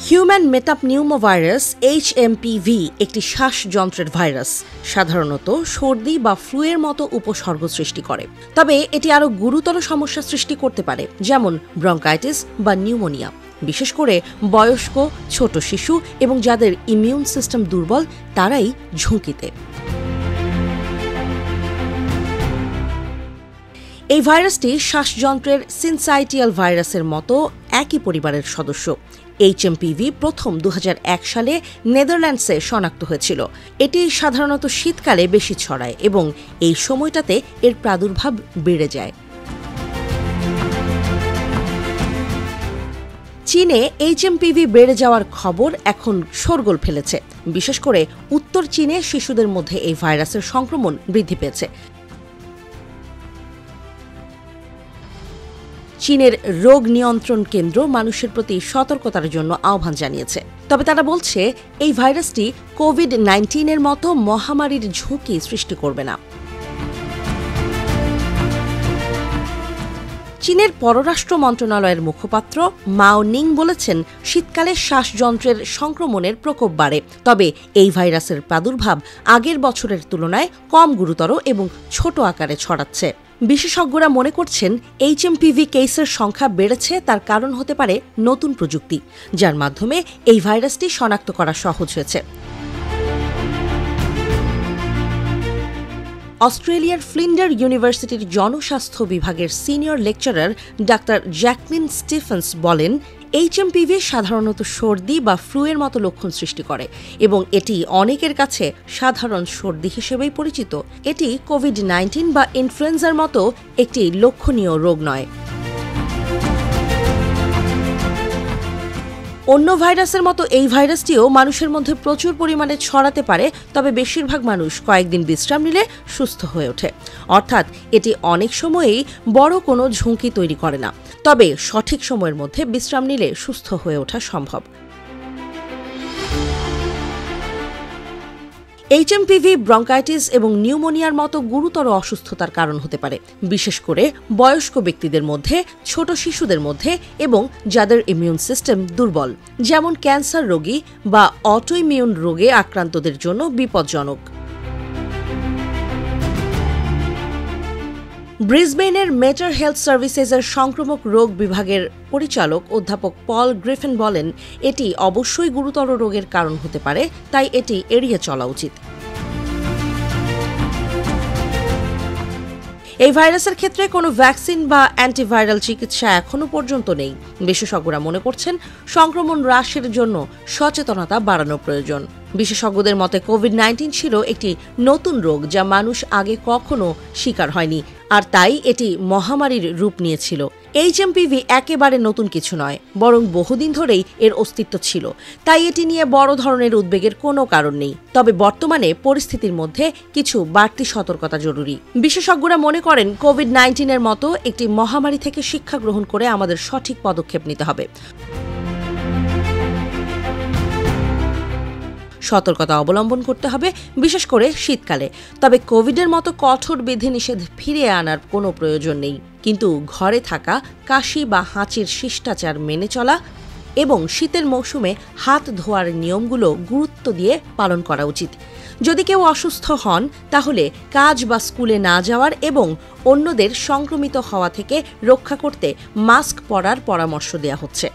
Human metapneumovirus HMPV একটি শ্বাসযন্ত্রের virus, সাধারণত সর্দি বা ফ্লুয়ের মতো উপসর্গ সৃষ্টি করে। তবে এটি আরও গুরুতর সমস্যা সৃষ্টি করতে পারে, যেমন ব্রঙ্কাইটিস বা নিউমোনিয়া, বিশেষ করে বয়স্ক, ছোট শিশু এবং যাদের ইমিউন সিস্টেম দুর্বল তারাই ঝুঁকিতে। এই ভাইরাসটি শ্বাসযন্ত্রের সিনসাইটিয়াল ভাইরাসের মতো একই পরিবারের সদস্য। HMPV প্রথম 2001 সালে নেদারল্যান্ডসে শনাক্ত হয়েছিল। এটি সাধারণত শীতকালে বেশি ছড়ায় এবং এই সময়টাতে এর প্রাদুর্ভাব বেড়ে যায়। চীনে HMPV বেড়ে যাওয়ার খবর এখন শোরগোল ফেলেছে। বিশেষ করে উত্তর চীনে শিশুদের মধ্যে এই ভাইরাসের সংক্রমণ বৃদ্ধি পেয়েছে। চীনের রোগ নিয়ন্ত্রণ কেন্দ্র মানুষের প্রতি সতর্কতার জন্য আহ্বান জানিয়েছে। তবে তারা বলছে এই ভাইরাসটি কোভিড-19 মতো মহামারীর ঝুঁকি সৃষ্টি করবে না। চীনের পররাষ্ট্র মন্ত্রণালয়ের মুখপাত্র মাও নিং বলেছেন, শীতকালে শ্বাসযন্ত্রের সংক্রমণের প্রকোপ বাড়ে, তবে এই ভাইরাসের প্রাদুর্ভাব আগের বছরের তুলনায় কম গুরুতর এবং ছোট আকারে ছড়াচ্ছে। বিশেষজ্ঞরা মনে করছেন HMPV কেসের সংখ্যা বেড়েছে, তার কারণ হতে পারে নতুন প্রযুক্তি, যার মাধ্যমে এই ভাইরাসটি শনাক্ত করা সহজ হয়েছে। অস্ট্রেলিয়ার ফ্লিন্ডার ইউনিভার্সিটির জনস্বাস্থ্য বিভাগের senior lecturer doctor Jacqueline Stephen's বলেন, HMPV সাধারণত সর্দি বা ফ্লুয়ের মতো লক্ষণ সৃষ্টি করে এবং এটি অনেকের কাছে সাধারণ সর্দি হিসেবেই পরিচিত। এটি কোভিড-19 বা ইনফ্লুয়েঞ্জার মতো একটি লক্ষণীয় রোগ নয়। অন্য ভাইরাসের মতো এই ভাইরাসটিও মানুষের মধ্যে প্রচুর পরিমাণে ছড়াতে পারে, তবে বেশিরভাগ মানুষ কয়েকদিন বিশ্রাম নিলে সুস্থ হয়ে ওঠে। অর্থাৎ এটি অনেক সময়েই বড় কোনো ঝুঁকি তৈরি করে না, তবে সঠিক সময়ের মধ্যে বিশ্রাম নিলে সুস্থ হয়ে ওঠা সম্ভব। HMPV ব্রঙ্কাইটিস এবং নিউমোনিয়ার মতো গুরুতর অসুস্থতার কারণ হতে পারে, বিশেষ করে বয়স্ক ব্যক্তিদের মধ্যে, ছোট শিশুদের মধ্যে এবং যাদের ইমিউন সিস্টেম দুর্বল, যেমন ক্যান্সার রোগী বা অটোইমিউন রোগে আক্রান্তদের জন্য বিপজ্জনক। ব্রিসবেনের মেটার হেলথ সার্ভিসেসের সংক্রামক রোগ বিভাগের পরিচালক অধ্যাপক পল গ্রিফিন বলেন, এটি অবশ্যই গুরুতর রোগের কারণ হতে পারে, তাই এটি এড়িয়ে চলা উচিত। এই ভাইরাসের ক্ষেত্রে কোনো ভ্যাকসিন বা অ্যান্টিভাইরাল চিকিৎসা এখনো পর্যন্ত নেই। বিশেষজ্ঞরা মনে করছেন সংক্রমণ হ্রাসের জন্য সচেতনতা বাড়ানো প্রয়োজন। বিশেষজ্ঞদের মতে কোভিড-19 ছিল একটি নতুন রোগ যা মানুষ আগে কখনো শিকার হয়নি, আর তাই এটি মহামারীর রূপ নিয়েছিল। HMPV একেবারে নতুন কিছু নয়, বরং বহুদিন ধরেই এর অস্তিত্ব ছিল, তাই এটি নিয়ে বড় ধরনের উদ্বেগের কোনো কারণ নেই। তবে বর্তমানে পরিস্থিতির মধ্যে কিছু বাড়তি সতর্কতা জরুরি। বিশেষজ্ঞরা মনে করেন কোভিড-19 মতো একটি মহামারী থেকে শিক্ষা গ্রহণ করে আমাদের সঠিক পদক্ষেপ নিতে হবে। সতর্কতা অবলম্বন করতে হবে, বিশেষ করে শীতকালে। তবে কোভিডের মতো কঠোর বিধিনিষেধ ফিরিয়ে আনার কোনো প্রয়োজন নেই, কিন্তু ঘরে থাকা, কাশি বা হাঁচির শিষ্টাচার মেনে চলা এবং শীতের মৌসুমে হাত ধোয়ার নিয়মগুলো গুরুত্ব দিয়ে পালন করা উচিত। যদি কেউ অসুস্থ হন, তাহলে কাজ বা স্কুলে না যাওয়ার এবং অন্যদের সংক্রমিত হওয়া থেকে রক্ষা করতে মাস্ক পরার পরামর্শ দেওয়া হচ্ছে।